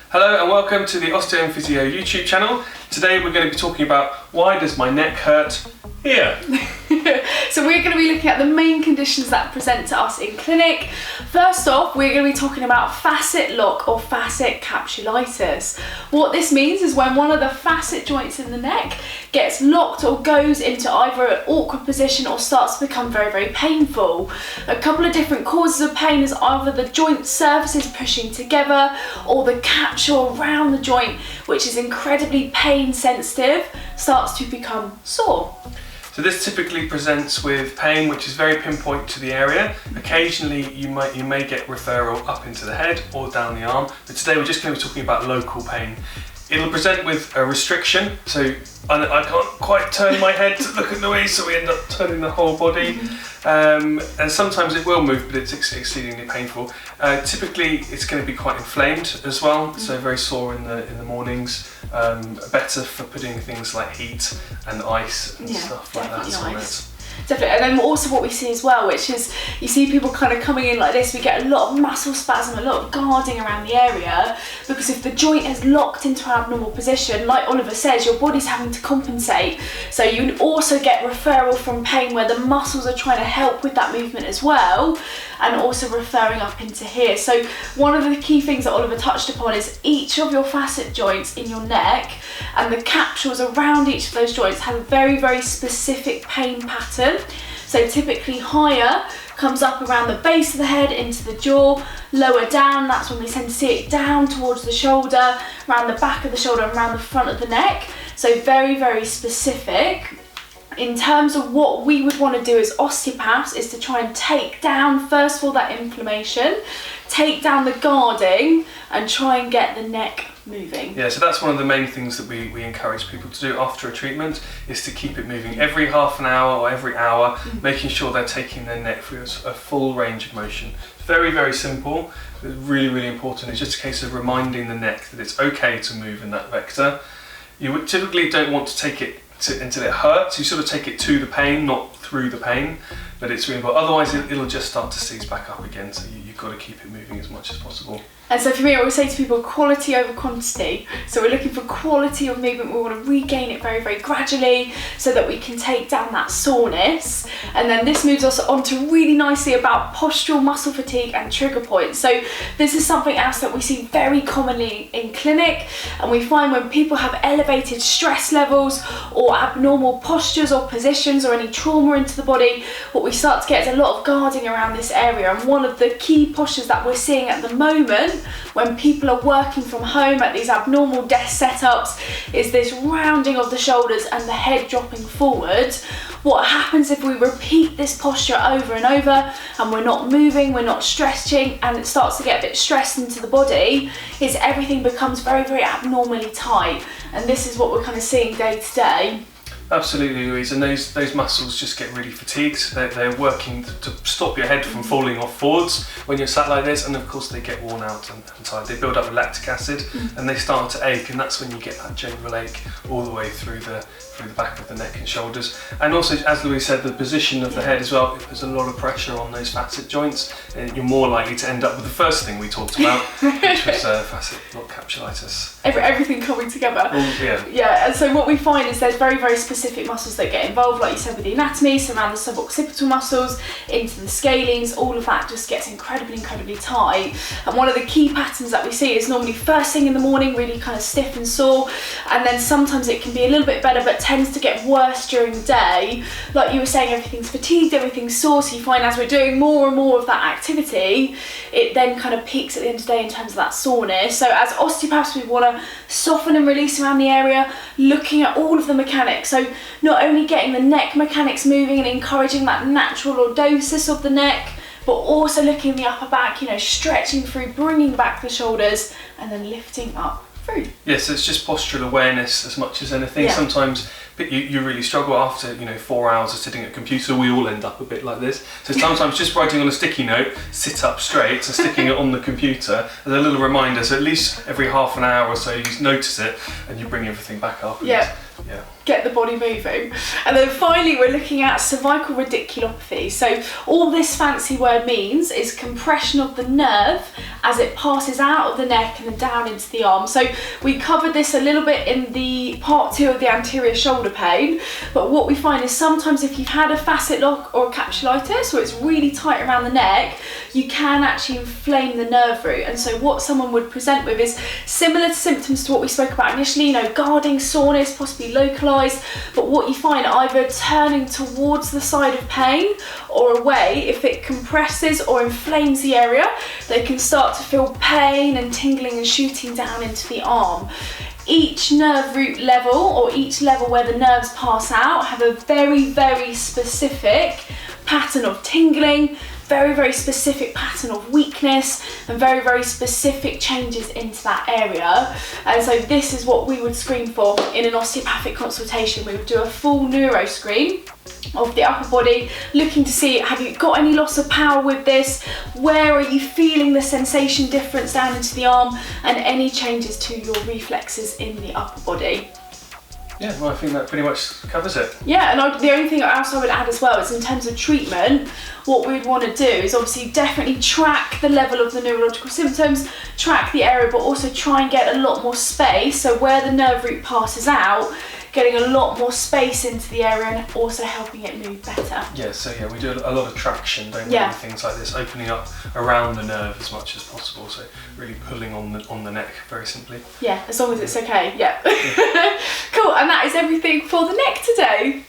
Hello and welcome to the Osteo and Physio YouTube channel. Today we're going to be talking about why does my neck hurt here? So we're going to be looking at the main conditions that present to us in clinic. First off, we're going to be talking about facet lock or facet capsulitis. What this means is when one of the facet joints in the neck gets locked or goes into either an awkward position or starts to become very, very painful. A couple of different causes of pain is either the joint surfaces pushing together or the capsule around the joint, which is incredibly pain sensitive, starts to become sore. So this typically presents with pain which is very pinpoint to the area. Occasionally you may get referral up into the head or down the arm, but today we're just going to be talking about local pain. It'll present with a restriction, so I can't quite turn my head to look at Louise, so we end up turning the whole body. And sometimes it will move, but it's exceedingly painful. Typically it's going to be quite inflamed as well, so very sore in the mornings. Better for putting things like heat and ice and stuff like that on it. Definitely, and then also what we see as well, which is you see people kind of coming in like this, we get a lot of muscle spasm, a lot of guarding around the area, because if the joint is locked into an abnormal position, like Oliver says, your body's having to compensate. So you also get referral from pain where the muscles are trying to help with that movement as well, and also referring up into here. So one of the key things that Oliver touched upon is each of your facet joints in your neck and the capsules around each of those joints have a very, very specific pain pattern. So typically higher comes up around the base of the head into the jaw, lower down, that's when we tend to see it down towards the shoulder, around the back of the shoulder and around the front of the neck. So very, very specific. In terms of what we would want to do as osteopaths is to try and take down, first of all, that inflammation, take down the guarding and try and get the neck moving. Yeah, so that's one of the main things that we encourage people to do after a treatment, is to keep it moving every half an hour or every hour, making sure they're taking their neck through a full range of motion. Very, very simple, but really, really important. It's just a case of reminding the neck that it's okay to move in that vector. You would typically don't want to take it until it hurts. You sort of take it to the pain, not through the pain, but it's really important. Otherwise it'll just start to seize back up again, so you've got to keep it moving as much as possible. And so for me, I always say to people, quality over quantity. So we're looking for quality of movement. We want to regain it very, very gradually so that we can take down that soreness. And then this moves us on to really nicely about postural muscle fatigue and trigger points. So this is something else that we see very commonly in clinic. And we find when people have elevated stress levels or abnormal postures or positions or any trauma into the body, what we start to get is a lot of guarding around this area. And one of the key postures that we're seeing at the moment when people are working from home at these abnormal desk setups is this rounding of the shoulders and the head dropping forward. What happens if we repeat this posture over and over and we're not moving, we're not stretching, and it starts to get a bit stressed into the body, is everything becomes very, very abnormally tight. And this is what we're kind of seeing day to day. Absolutely, Louise, and those muscles just get really fatigued. They're working to stop your head from falling off forwards when you're sat like this, and of course they get worn out and tired. They build up with lactic acid and they start to ache, and that's when you get that general ache all the way through the back of the neck and shoulders. And also, as Louise said, the position of the head as well, there's a lot of pressure on those facet joints, and you're more likely to end up with the first thing we talked about, which was facet lock capsulitis. Everything coming together. Yeah, and so what we find is there's very, very specific muscles that get involved, like you said, with the anatomy, so around the suboccipital muscles, into the scalenes, all of that just gets incredibly, incredibly tight. And one of the key patterns that we see is normally first thing in the morning, really kind of stiff and sore, and then sometimes it can be a little bit better, but tends to get worse during the day. Like you were saying, everything's fatigued, everything's sore, so you find as we're doing more and more of that activity, it then kind of peaks at the end of the day in terms of that soreness. So as osteopaths, we want to soften and release around the area, looking at all of the mechanics. So not only getting the neck mechanics moving and encouraging that natural lordosis of the neck, but also looking at the upper back, you know, stretching through, bringing back the shoulders and then lifting up through. Yes, it's just postural awareness as much as anything. Sometimes you really struggle after 4 hours of sitting at a computer. We all end up a bit like this. So sometimes just writing on a sticky note, sit up straight, and sticking it on the computer as a little reminder. So at least every half an hour or so you notice it and you bring everything back up. Yeah. Yeah. get the body moving. And then finally we're looking at cervical radiculopathy. So all this fancy word means is compression of the nerve as it passes out of the neck and then down into the arm. So we covered this a little bit in the part 2 of the anterior shoulder pain, but what we find is sometimes if you've had a facet lock or a capsulitis where it's really tight around the neck, you can actually inflame the nerve root. And so what someone would present with is similar symptoms to what we spoke about initially, you know, guarding, soreness, possibly localized, but what you find either turning towards the side of pain or away, if it compresses or inflames the area, they can start to feel pain and tingling and shooting down into the arm. Each nerve root level, or each level where the nerves pass out, have a very, very specific pattern of tingling, very, very specific pattern of weakness, and very, very specific changes into that area. And so this is what we would screen for in an osteopathic consultation. We would do a full neuro screen of the upper body, looking to see, have you got any loss of power with this? Where are you feeling the sensation difference down into the arm? And any changes to your reflexes in the upper body. Yeah, well, I think that pretty much covers it. Yeah, and the only thing else I would add as well is in terms of treatment, what we'd want to do is obviously definitely track the level of the neurological symptoms, track the area, but also try and get a lot more space. So where the nerve root passes out, getting a lot more space into the area and also helping it move better. Yeah, so yeah, we do a lot of traction, don't we? Yeah. With things like this, opening up around the nerve as much as possible. So really pulling on the neck, very simply. Yeah, as long as it's okay. Yeah. Cool, and that is everything for the neck today.